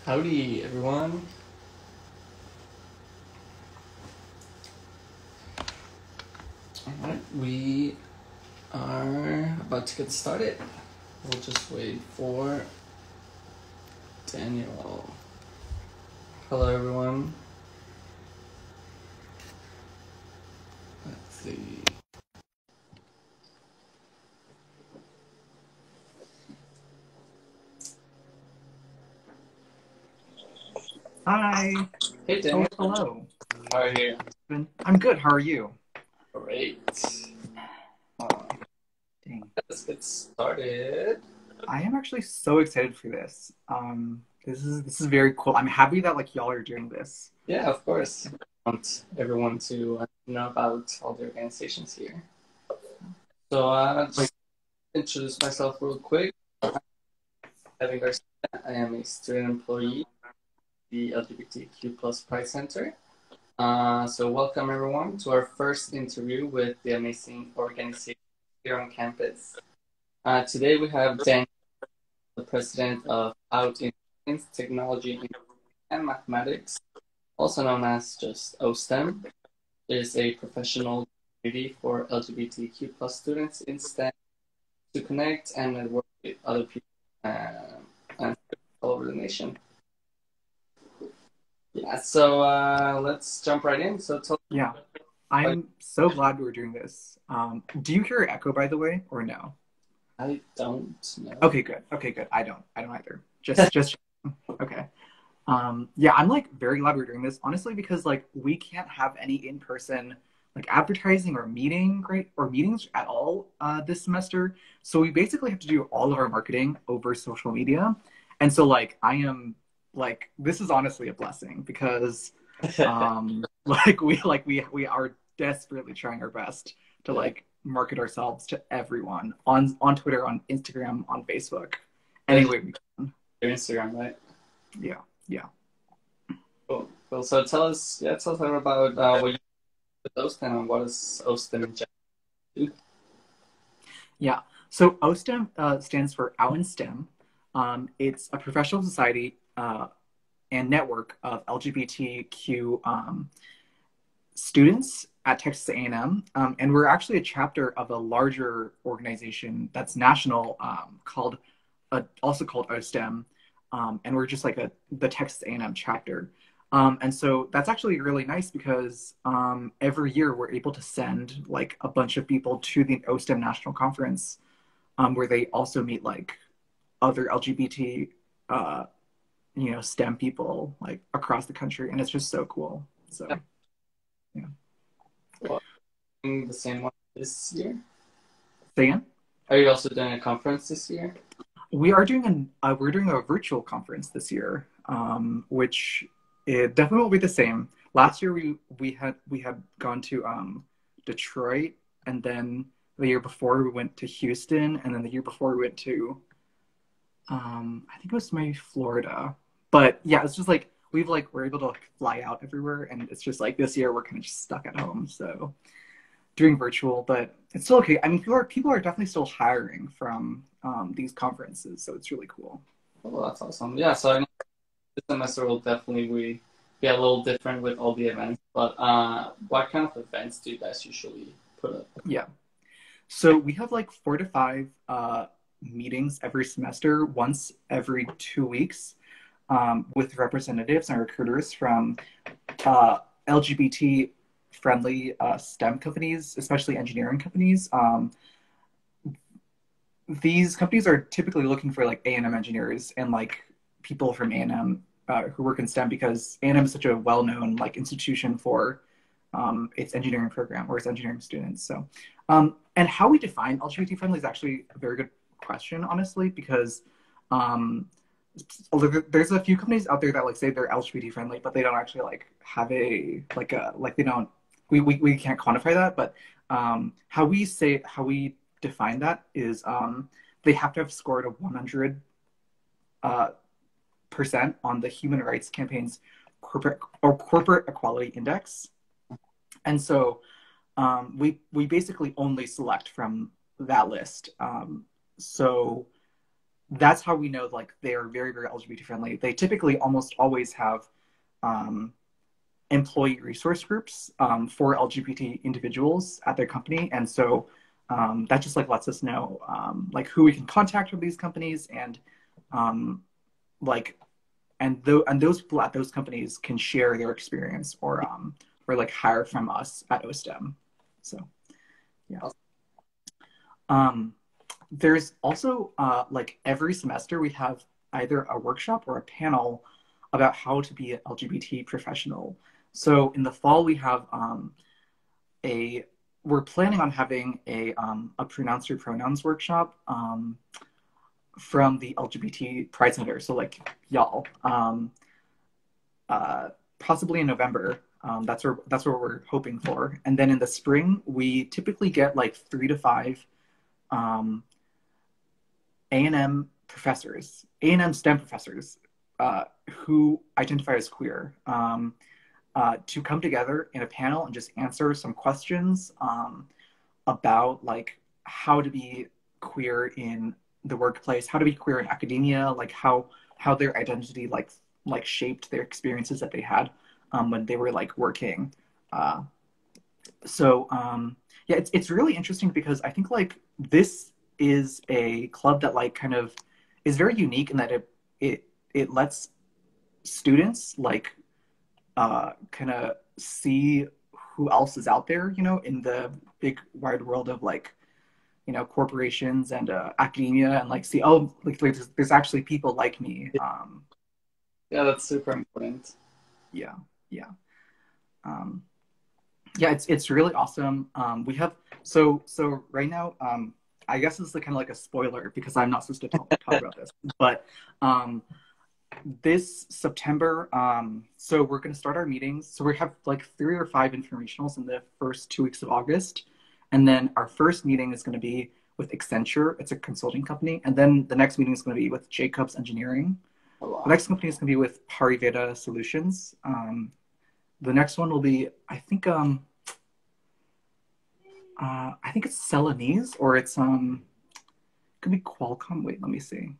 Howdy, everyone. All right, we are about to get started. We'll just wait for Daniel. Hello, everyone. Let's see. Hi. Hey, Daniel. Oh, hello. How are you? I'm good. How are you? Great. Dang. Let's get started. I am actually so excited for this. This is very cool. I'm happy that y'all are doing this. Yeah, of course. I want everyone to know about all the organizations here. So, just introduce myself real quick. Kevin Garcia. I am a student employee at the LGBTQ plus Pride Center. So welcome everyone to our first interview with the amazing organization here on campus. Today we have Daniel, the president of Out in Science, Technology, and Mathematics, also known as just oSTEM. It is a professional community for LGBTQ plus students in STEM to connect and network with other people and all over the nation. Yeah, so let's jump right in. Yeah, I'm so glad we're doing this. Do you hear echo, by the way, or no? I don't know. Okay, good. I don't either. Just okay. Yeah, I'm very glad we're doing this, honestly, because we can't have any in-person advertising or meetings at all this semester. So we basically have to do all of our marketing over social media. And so I am this is honestly a blessing because we are desperately trying our best to market ourselves to everyone on Twitter, on Instagram, on Facebook, any way we can. Your Instagram, right? Yeah. Cool. So tell us a little about what you do with oSTEM and what is oSTEM in general? Yeah. So oSTEM stands for Out in STEM. It's a professional society and network of LGBTQ students at Texas A&M, and we're actually a chapter of a larger organization that's national, also called oSTEM, and we're just the Texas A&M chapter. And so that's actually really nice because every year we're able to send a bunch of people to the oSTEM National Conference, where they also meet other LGBT STEM people across the country, and it's just so cool. So yeah. Well, doing the same one this year? Say again? Are you also doing a conference this year? We are doing we're doing a virtual conference this year, which it definitely will be the same. Last year we had gone to Detroit, and then the year before we went to Houston, and then the year before we went to I think it was maybe Florida. But yeah, it's just we're able to fly out everywhere, and it's just this year we're kind of just stuck at home, so doing virtual, but it's still okay. I mean, people are definitely still hiring from these conferences, so it's really cool. Oh, that's awesome. Yeah, so I know this semester will definitely be a little different with all the events, but what kind of events do you guys usually put up? Yeah, so we have 4 to 5 meetings every semester, once every 2 weeks, with representatives and recruiters from LGBT friendly STEM companies, especially engineering companies. These companies are typically looking for A&M engineers and people from A&M who work in STEM, because A&M is such a well-known institution for its engineering program or its engineering students. So, and how we define LGBT friendly is actually a very good question, honestly, because there's a few companies out there that say they're LGBT friendly, but they don't actually have a they don't. We can't quantify that, but how we define that is they have to have scored a 100% on the Human Rights Campaign's corporate equality index, and so we basically only select from that list. So that's how we know like they're very, very LGBT friendly. They typically almost always have um, employee resource groups for LGBT individuals at their company, and so that just like lets us know like who we can contact with these companies, and um, like and those people at those companies can share their experience or like hire from us at oSTEM. So yeah. Um, there's also like every semester we have either a workshop or a panel about how to be an LGBT professional. So in the fall we have a we're planning on having a pronounce your pronouns workshop from the LGBT Pride Center. So like y'all, possibly in November. That's where we're hoping for. And then in the spring, we typically get like 3 to 5 um, A&M professors, A&M STEM professors who identify as queer to come together in a panel and just answer some questions about like how to be queer in the workplace, how to be queer in academia, like how their identity like shaped their experiences that they had when they were like working. Uh, so yeah, it's really interesting because I think like this is a club that like kind of is very unique in that it lets students like kind of see who else is out there, you know, in the big wide world of like, you know, corporations and academia, and like see, oh, like there's actually people like me. Yeah, that's super important. Yeah, yeah, um, yeah. It's really awesome. We have so right now. I guess this is kind of like a spoiler because I'm not supposed to talk about this, but um, this September, so we're going to start our meetings. So we have like 3 or 5 informationals in the first 2 weeks of August. And then our first meeting is going to be with Accenture. It's a consulting company. And then the next meeting is going to be with Jacobs Engineering. Oh, wow. The next company is going to be with Pariveda Solutions. The next one will be, I think it's Celanese, or it's it could be Qualcomm. Wait, let me see.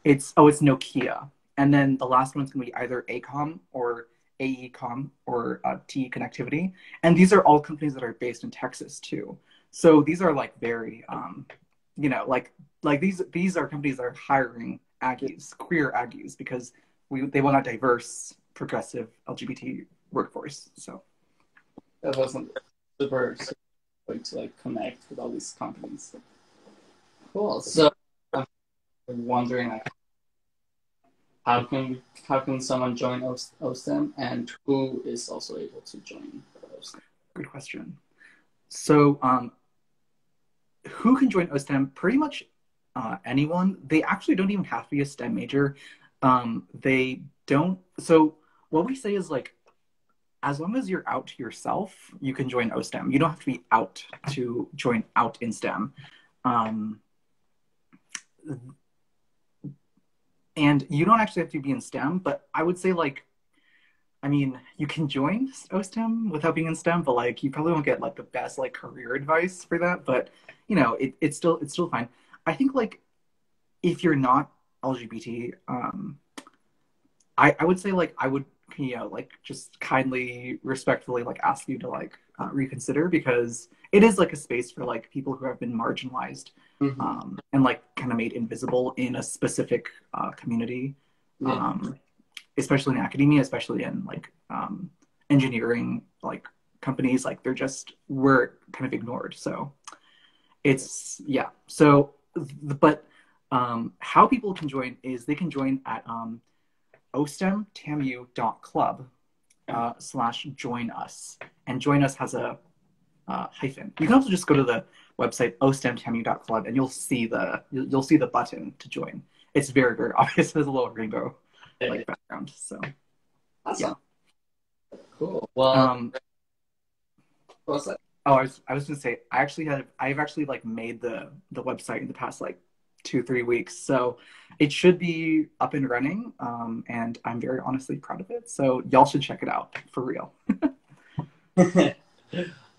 It's Nokia, and then the last one's gonna be either ACOM or AECOM or TE Connectivity, and these are all companies that are based in Texas too. So these are like very, you know, like these are companies that are hiring Aggies, queer Aggies, because they want a diverse, progressive LGBT workforce. So That wasn't super good to like connect with all these companies. Cool. So I'm wondering like how can someone join oSTEM, and who is also able to join oSTEM? good question. So who can join oSTEM? Pretty much anyone. They actually don't even have to be a STEM major. They don't. So what we say is like, as long as you're out to yourself, you can join oSTEM. You don't have to be out to join out in STEM. And you don't actually have to be in STEM, but I would say like, I mean, you can join oSTEM without being in STEM, but like you probably won't get like the best like career advice for that. But you know, it's still fine. I think like if you're not LGBT, I would say like I would, you know, like just kindly, respectfully like ask you to like reconsider, because it is like a space for like people who have been marginalized Mm-hmm. and like kind of made invisible in a specific community. Yeah. Especially in academia, especially in like engineering, like companies, like we're kind of ignored. So it's yeah. So but how people can join is they can join at ostemtamu.club /join us, and join us has a hyphen. You can also just go to the website ostemtamu.club and you'll see the button to join. It's very, very obvious. There's a little rainbow like background. So Awesome. yeah. Cool. Well, what was that? Oh, I was gonna say I've actually like made the website in the past like 2-3 weeks, so it should be up and running, and I'm very honestly proud of it. So y'all should check it out for real.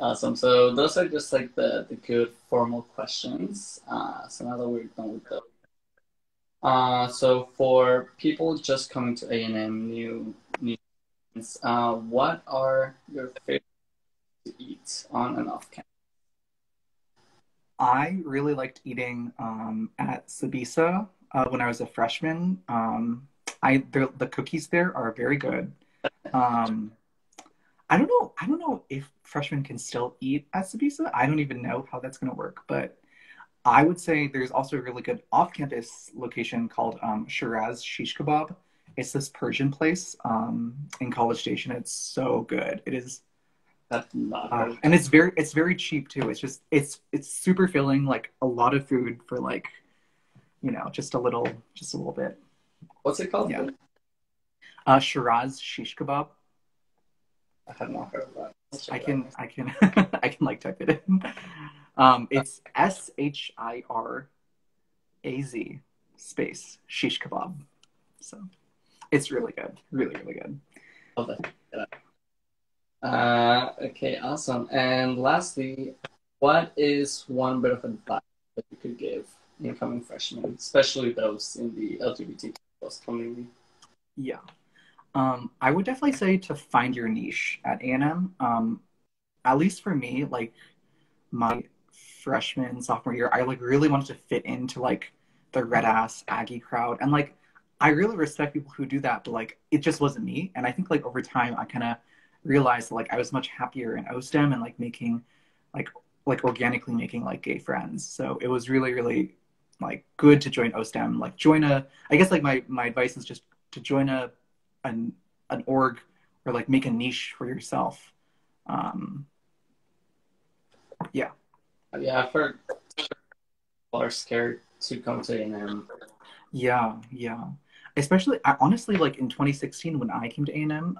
Awesome. So those are just like the good formal questions. So now that we're done with those. So for people just coming to A&M, new students, what are your favorite to eat on and off campus? I really liked eating at Sabisa when I was a freshman. The cookies there are very good. Um, I don't know if freshmen can still eat at Sabisa. I don't even know how that's going to work, but I would say there's also a really good off-campus location called Shiraz Shish Kebab. It's this Persian place in College Station. It's so good. It is, That's not heard. and it's very cheap too. It's super filling. Like a lot of food for like just a little bit. What's it called? Yeah. Shiraz Shish Kebab. I have not heard of that. Let's check I it can out. I can I can like type it in. It's SHIRAZ space shish kebab. So it's really good, really really good. Love that. Okay, awesome. And lastly, what is one bit of advice that you could give incoming freshmen, especially those in the LGBT plus community? Yeah. I would definitely say to find your niche at A&M. At least for me, like my freshman sophomore year, I like really wanted to fit into like the red ass Aggie crowd, and like I really respect people who do that, but like it just wasn't me. And I think like over time, I kind of realized like I was much happier in oSTEM and like making like organically making like gay friends. So it was really really like good to join oSTEM. Like join a, I guess like my advice is just to join an an org or like make a niche for yourself. Um, yeah. Yeah, I've heard people are scared to come to A&M. Yeah, yeah. Especially, honestly, like in 2016 when I came to A&M,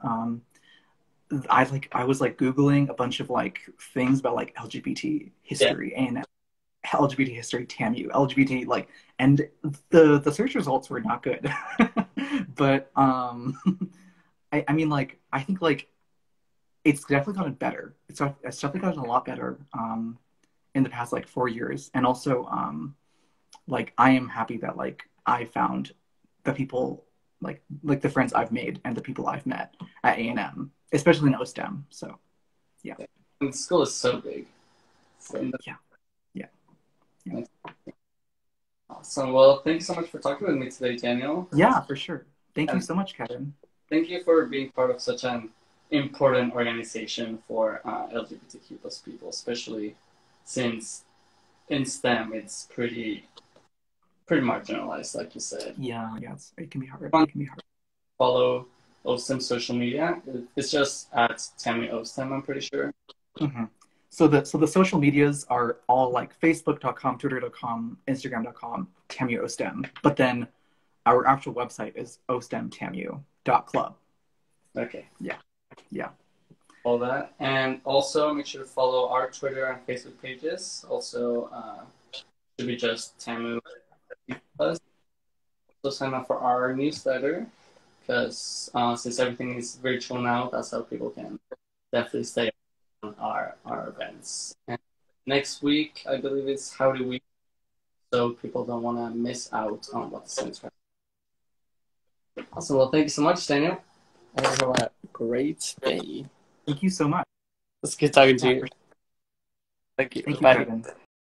I was like Googling a bunch of like things about like LGBT Yeah, history and LGBT history, TAMU, LGBT like, and the search results were not good. But I mean like I think like it's definitely gotten better. It's definitely gotten a lot better in the past like 4 years, and also like I am happy that like I found the people like the friends I've made and the people I've met at A&M, especially in oSTEM. So yeah, and the school is so big. So yeah, yeah, yeah, that's awesome. Well, thank you so much for talking with me today, Daniel. yeah, for sure. Thank you And so much, Kevin. thank you for being part of such an important organization for LGBTQ plus people, especially since in STEM it's pretty marginalized, like you said. Yeah, yeah, it can be hard. Want It can be hard. to follow OSTEM social media? It's just at Tammy OSTEM, I'm pretty sure. Hmm. So the social medias are all like Facebook.com, Twitter.com, Instagram.com, TAMU OSTEM. But then our actual website is ostemtamu.club. Okay, Yeah, yeah. all that. And also make sure to follow our Twitter and Facebook pages. Also, should be just Tamu Plus. Also sign up for our newsletter because since everything is virtual now, that's how people can definitely stay on our events. And next week, I believe it's Howdy Week, so people don't want to miss out on what's in. Awesome. Well, thank you so much, Daniel. I hope you have a great day. Thank you so much. It's good talking to Yeah, you. Thank you. thank you, Bye. Kevin.